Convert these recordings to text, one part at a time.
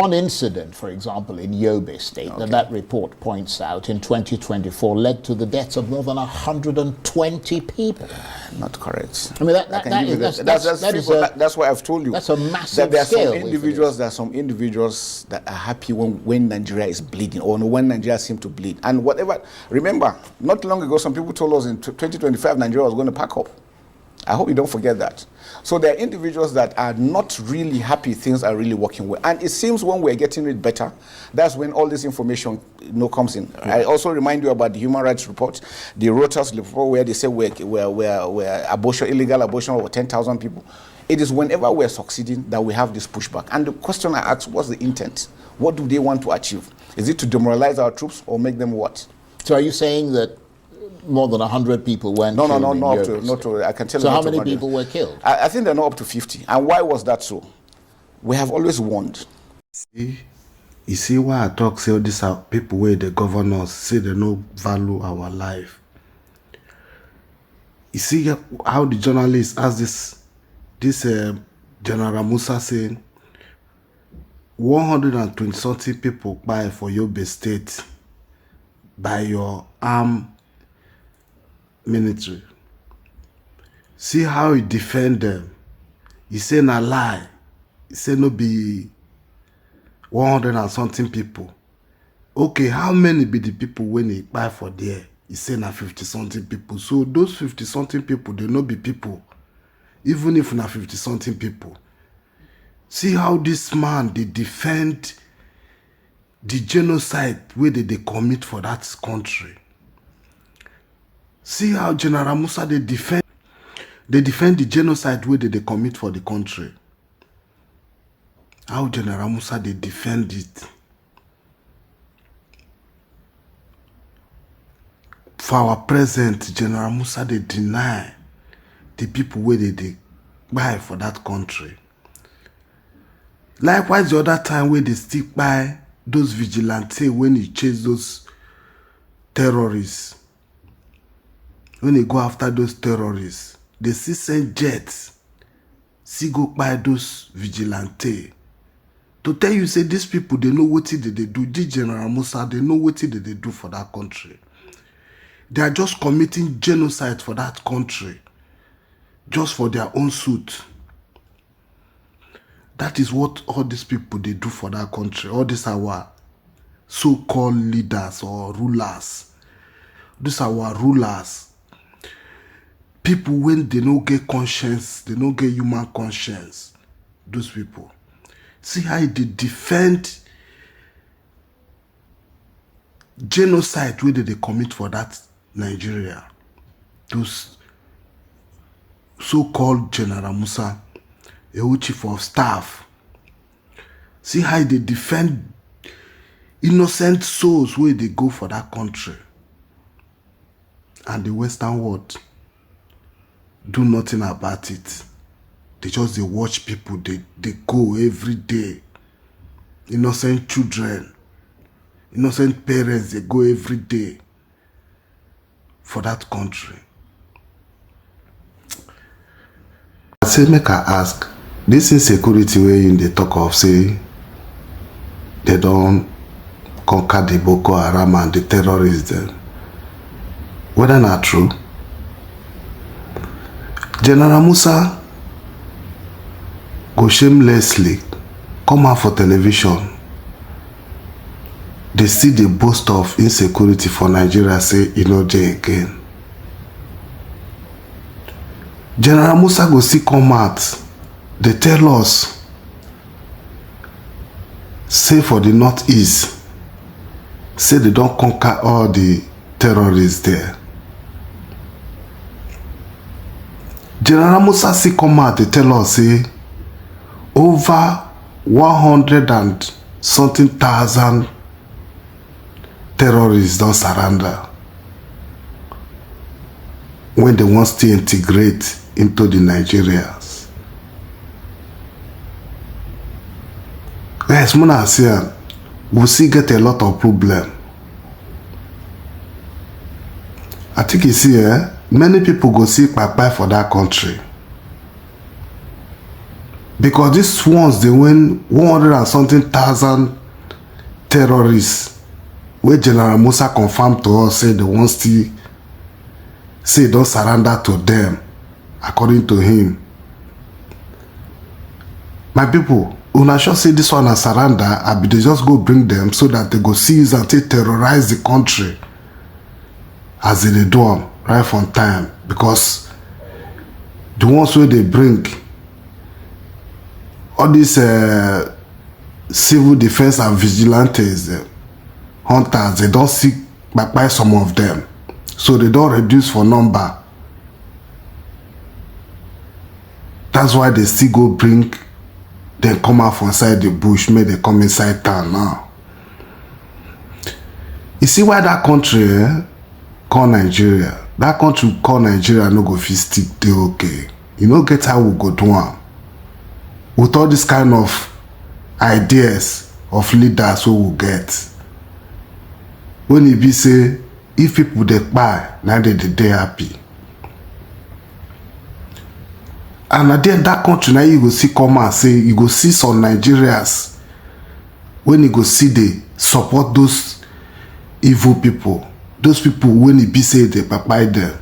One incident, for example, in Yobe State, that report points out in 2024 led to the deaths of more than 120 people. Not correct. I mean, that's what I've told you. That's a massive that scale. There are some individuals that are happy when Nigeria is bleeding, or when Nigeria seems to bleed. And whatever, remember, not long ago, some people told us in 2025 Nigeria was going to pack up. I hope you don't forget that. So there are individuals that are not really happy things are really working well. And it seems when we're getting it better, that's when all this information comes in. Yeah. I also remind you about the human rights report, the Reuters report, where they say we're abortion, illegal abortion over 10,000 people. It is whenever we're succeeding that we have this pushback. And the question I ask, what's the intent? What do they want to achieve? Is it to demoralize our troops or make them what? So are you saying that more than 100 people went killed? No, not up to, I can tell you. So how many people were killed? I think they're not up to 50. And why was that so? We have always warned. You see why I talk, say these are people where the governors say they no value our life. You see how the journalist asked this General Musa saying 120 something people buy for Yobe State by your armed military. See how he defend them. He say na lie. He say no be 100 and something people. Okay, how many be the people when he buy for there? He say na 50 something people. So those 50 something people, they no be people. Even if na 50 something people. See how this man, they defend the genocide where they commit for that country. See how General Musa, they defend the genocide where they commit for the country. How General Musa, they defend it. For our present, General Musa, they deny the people where they buy for that country. Likewise, the other time where they stick by those vigilantes when he chase those terrorists. When they go after those terrorists, they see send jets, see go by those vigilantes. To tell you, say these people, they know what they do. This General Musa, they know what they do for that country. They are just committing genocide for that country, just for their own suit. That is what all these people, they do for that country. All these our so-called leaders or rulers. These are our rulers. People, when they don't get conscience, they don't get human conscience. Those people. See how they defend genocide where they commit for that Nigeria. Those so-called General Musa, a chief of staff. See how they defend innocent souls where they go for that country. And the Western world do nothing about it. They just they watch people, they go every day. Innocent children, innocent parents, they go every day for that country. I say, make I ask, this insecurity where in the talk of, say, they don't conquer the Boko Haram and the terrorists then. Whether not true? General Musa go shamelessly come out for television. They see the boast of insecurity for Nigeria, say, you know, they again. General Musa go see come out. They tell us, say for the Northeast, say they don't conquer all the terrorists there. General Musa see come out, they tell us, say, over 100 and something thousand terrorists don't surrender when they want to integrate into the Nigerians. Yes, Muna say, we still get a lot of problem. I think you see, many people go see Papa for that country. Because these ones, they win 100 and something thousand terrorists, where General Musa confirmed to us, say they won't still say don't surrender to them, according to him. My people, una sure say this one a surrender, I be they just go bring them so that they go seize and they terrorize the country as they do them right from time. Because the ones where they bring all these civil defense and vigilantes, hunters, they don't seek by some of them. So they don't reduce for number. That's why they still go bring, they come out from inside the bush, may they come inside town now. You see why that country called Nigeria? That country called Nigeria no go fit stick dey okay. You know get how we go do am. With all this kind of ideas of leaders we will get. When e be say, if people dey buy, now they happy. And at the end that country now you go see come and say, you go see some Nigerians when you go see they support those evil people. Those people when e be say they buy them.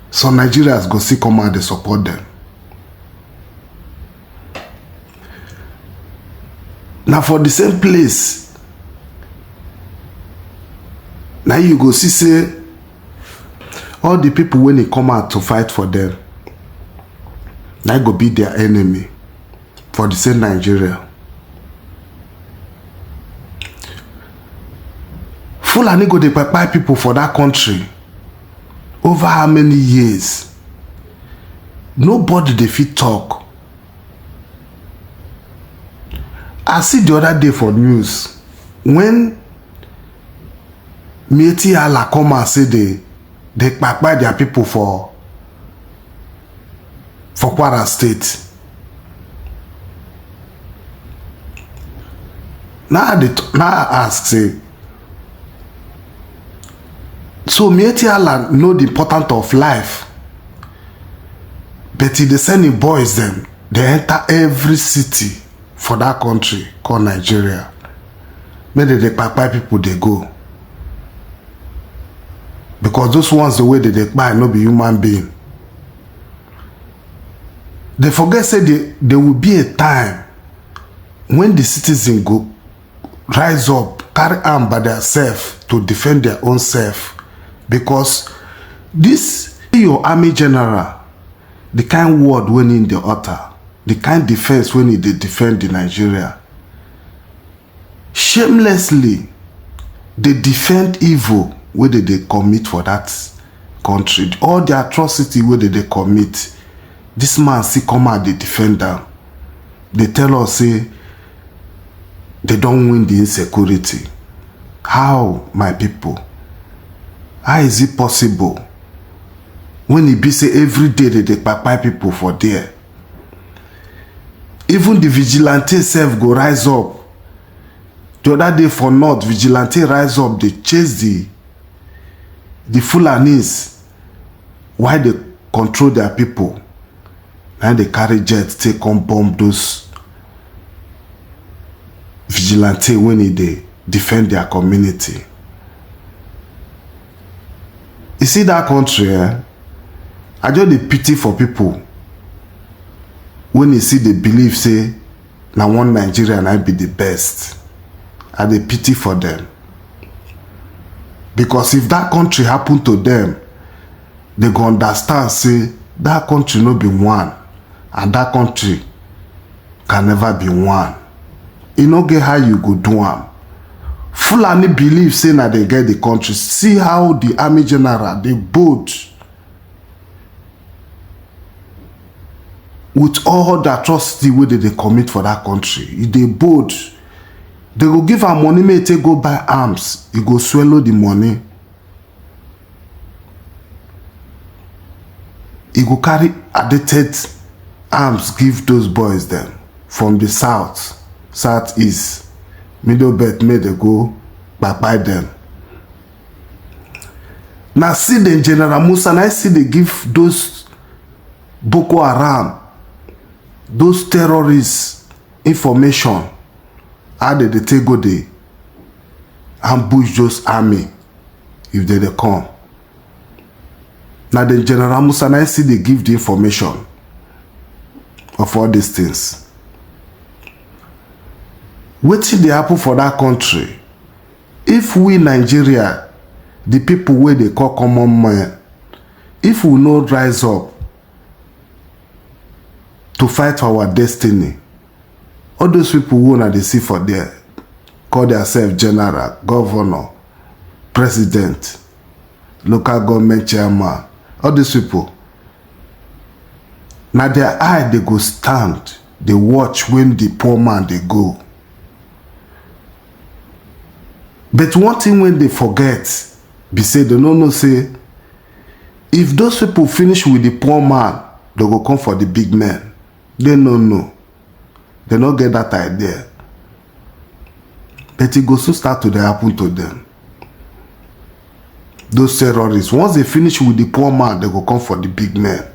Some Nigerians go see come and they support them. Now for the same place, now you go see say all the people when they come out to fight for them, now go be their enemy for the same Nigeria. Fulani go dey buy people for that country over how many years? Nobody dey fit talk. I see the other day for news when Mieti Allah come and say they buy their people for Kwara State. Now I ask say, so Mieti Allah know the importance of life, but if they send the boys them, they enter every city for that country called Nigeria. Maybe they buy people they go. Because those ones the way they buy no be human being. They forget say there will be a time when the citizens go rise up, carry arm by themselves to defend their own self. Because this your army general, the kind word when in the utter, the kind defense when they defend the Nigeria, shamelessly they defend evil where they commit for that country. All the atrocity where they commit, this man see come out they defend them. They tell us say they don't win the insecurity. How, my people? How is it possible? When it be say every day they buy people for there. Even the vigilante self go rise up. The other day for North, vigilante rise up, they chase the Fulanis while they control their people. And they carry jets, take on bomb those vigilante when they defend their community. You see that country, I just dey pity for people when you see they believe say na one Nigeria and I be the best. I dey pity for them. Because if that country happen to them, they go understand say that country no be one, and that country can never be one. You no get how you go do am. Fulani believe say na they get the country. See how the army general they bold with all the atrocity wey they commit for that country. If they bold, they go give am money make take go buy arms. He go swallow the money. He go carry addicted arms give those boys them from the south, southeast, middle belt, may they go buy them. Now see the General Musa, and I see they give those Boko Haram those terrorists information, how they take go dey ambush those army if they come. Now the General Musa na see they give the information of all these things. Wetin dey happen for that country? If we Nigeria, the people where they call common man, if we no rise up to fight for our destiny, all those people who na dey see for there, call themselves general, governor, president, local government chairman, all these people, na their eye they go stand, they watch when the poor man they go. But one thing when they forget, be say they no know say, if those people finish with the poor man, they go come for the big man. They no know. They don't get that idea. But it go soon start to happen to them. Those terrorists, once they finish with the poor man, they go come for the big man.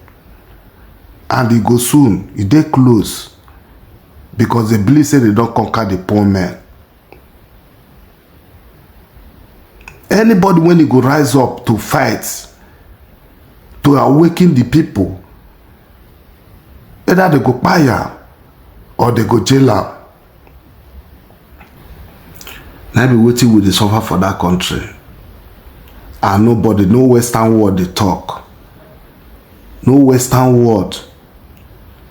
And it go soon, it dey close. Because they believe say they don't conquer the poor man. Anybody when they go rise up to fight, to awaken the people, either they go fire or they go jail am. Now be waiting with the suffer for that country. And nobody, no Western world they talk. No Western world.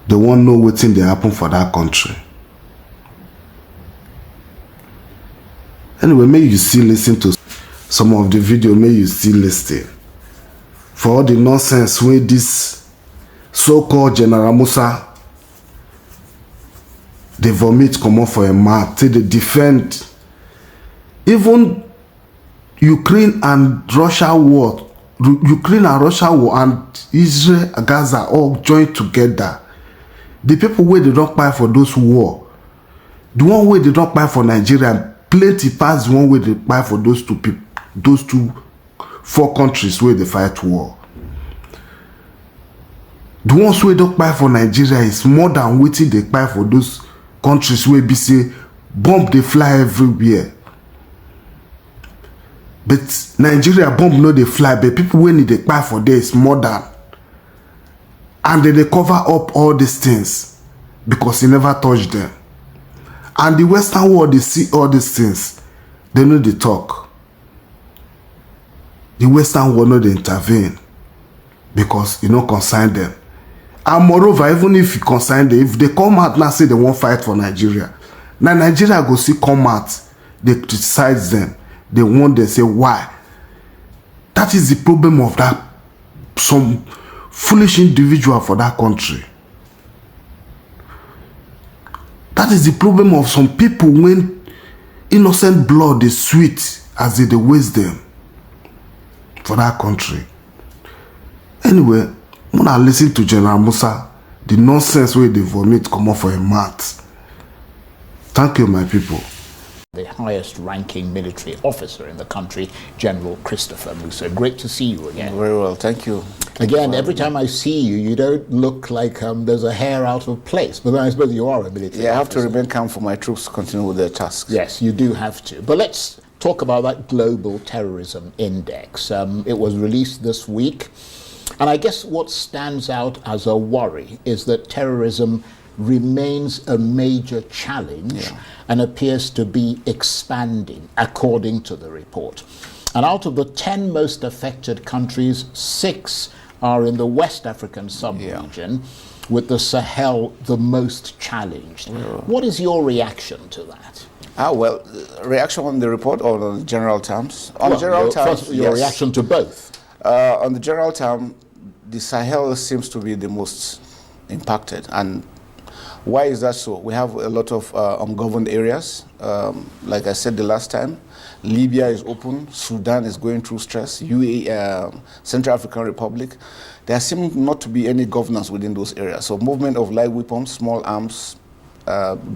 They won't know what's in they happen for that country. Anyway, may you still listen to some of the video, may you still listen. For all the nonsense where this so-called General Musa, they vomit come off for a mouth till they defend. Even Ukraine and Russia war, and Israel and Gaza all joined together. The people where they don't buy for those war, the one way they don't buy for Nigeria, plenty pass the one way they buy for those two people, those four countries where they fight war. The ones where they buy for Nigeria is more than waiting they buy for those countries where be say bomb they fly everywhere. But Nigeria bomb no they fly, but people when they buy for there is more than. And they cover up all these things because he never touched them. And the Western world, they see all these things. They know they talk. The Western world know they intervene because you know concern them. And moreover, even if you consign them, if they come out now say they won't fight for Nigeria, now Nigeria go see come out, they criticize them, they want them say why. That is the problem of that some foolish individual for that country. That is the problem of some people when innocent blood is sweet as they waste them for that country. Anyway, when I listen to General Musa, the nonsense where they vomit come off for a mouth. Thank you, my people. The highest ranking military officer in the country, General Christopher Musa. Great to see you again. Very well, thank you. Again, every time I see you, you don't look like there's a hair out of place. But I suppose you are a military Yeah, I have officer. to remain calm for my troops to continue with their tasks. Yes, you do have to. But let's talk about that Global Terrorism Index. It was released this week. And I guess what stands out as a worry is that terrorism remains a major challenge and appears to be expanding, according to the report. And out of the 10 most affected countries, 6 are in the West African sub-region, with the Sahel the most challenged. What is your reaction to that? Well, reaction on the report or on the general terms? On Well, general terms, first, your reaction to both. On the general term, the Sahel seems to be the most impacted. And why is that so? We have a lot of ungoverned areas. Like I said the last time, Libya is open, Sudan is going through stress, UAE, Central African Republic. There seems not to be any governance within those areas. So movement of light weapons, small arms,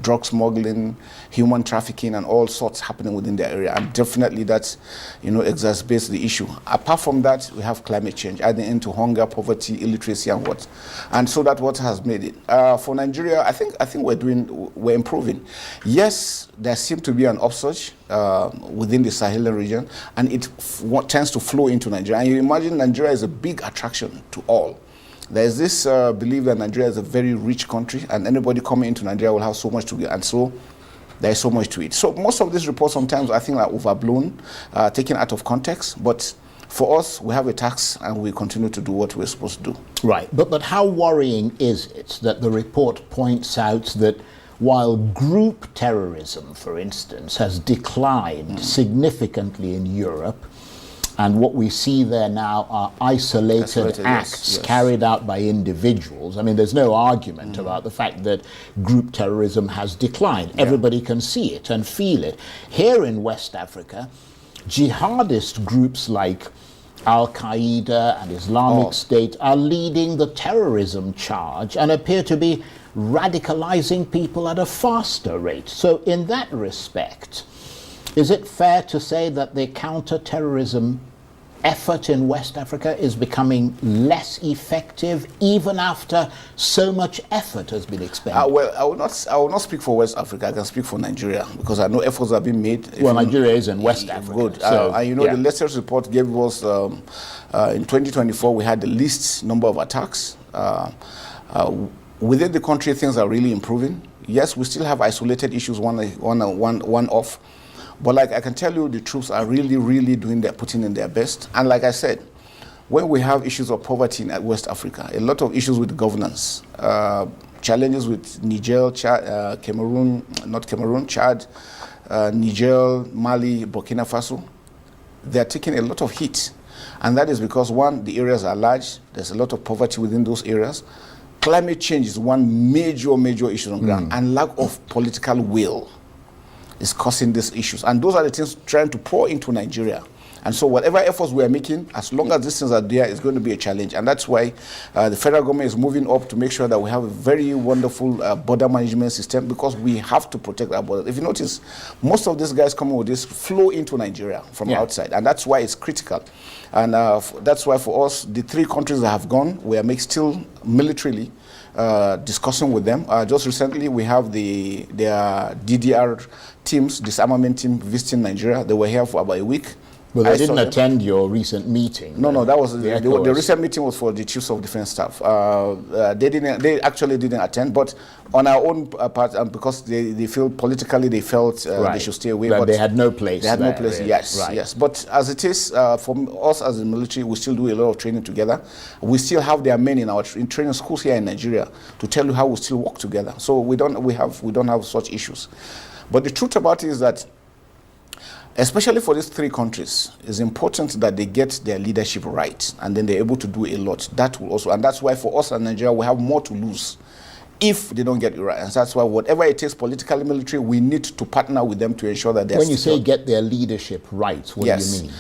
drug smuggling, human trafficking, and all sorts happening within the area. And definitely that, exacerbates the issue. Apart from that, we have climate change, adding into hunger, poverty, illiteracy, and what. And so that what has made it. For Nigeria, I think we're improving. Yes, there seems to be an upsurge within the Sahelian region, and it tends to flow into Nigeria. And you imagine Nigeria is a big attraction to all. There's this belief that Nigeria is a very rich country, and anybody coming into Nigeria will have so much to give, and so there's so much to it. So most of these reports sometimes I think are overblown, taken out of context, but for us, we have a task and we continue to do what we're supposed to do. Right, but how worrying is it that the report points out that while group terrorism, for instance, has declined significantly in Europe, and what we see there now are isolated acts yes. carried out by individuals. I mean, there's no argument about the fact that group terrorism has declined. Yeah. Everybody can see it and feel it. Here in West Africa, jihadist groups like Al-Qaeda and Islamic State are leading the terrorism charge and appear to be radicalizing people at a faster rate. So in that respect, is it fair to say that the counter-terrorism effort in West Africa is becoming less effective even after so much effort has been expended? Well, I will not speak for West Africa. I can speak for Nigeria because I know efforts have been made. Well, Nigeria is in West Africa. Good. So, the latest report gave us in 2024 we had the least number of attacks. Within the country, things are really improving. Yes, we still have isolated issues, one off. But like I can tell you, the troops are really, really putting in their best. And like I said, when we have issues of poverty in West Africa, a lot of issues with governance, challenges with Niger, Chad, Chad, Niger, Mali, Burkina Faso, they are taking a lot of heat. And that is because, one, the areas are large, there's a lot of poverty within those areas. Climate change is one major issue on ground, and lack of political will is causing these issues. And those are the things trying to pour into Nigeria. And so whatever efforts we are making, as long as these things are there, it's going to be a challenge. And that's why the federal government is moving up to make sure that we have a very wonderful border management system, because we have to protect our borders. If you notice, most of these guys coming with this flow into Nigeria from outside. And that's why it's critical. And that's why for us, the 3 countries that have gone, we are still militarily discussing with them. Just recently, we have their DDR teams, disarmament team, visiting Nigeria. They were here for about a week. Well, they didn't attend your recent meeting. No, that was the recent meeting was for the chiefs of defense staff. They actually didn't attend, but on our own part, because they feel politically they felt they should stay away. But they had no place. They had no place. Really. Yes. But as it is, for us as the military, we still do a lot of training together. We still have their men in our training schools here in Nigeria to tell you how we still work together. So we don't have such issues. But the truth about it is that, especially for these 3 countries, it's important that they get their leadership right, and then they're able to do a lot. That will also, and that's why for us in Nigeria, we have more to lose if they don't get it right. And that's why whatever it takes, politically, military, we need to partner with them to ensure that they're... When you say get their leadership right, what do you mean?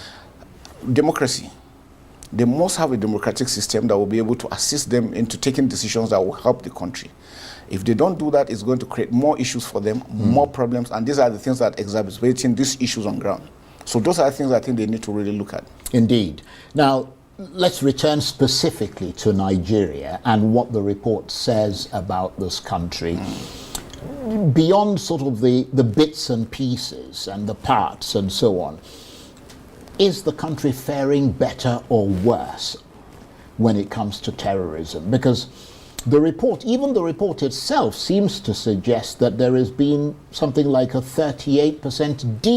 Democracy. They must have a democratic system that will be able to assist them into taking decisions that will help the country. If they don't do that, it's going to create more issues for them, more problems, and these are the things that are exacerbating these issues on ground. So those are the things I think they need to really look at. Indeed. Now, let's return specifically to Nigeria and what the report says about this country. Beyond sort of the bits and pieces and the parts and so on, is the country faring better or worse when it comes to terrorism? Because even the report itself seems to suggest that there has been something like a 38% decrease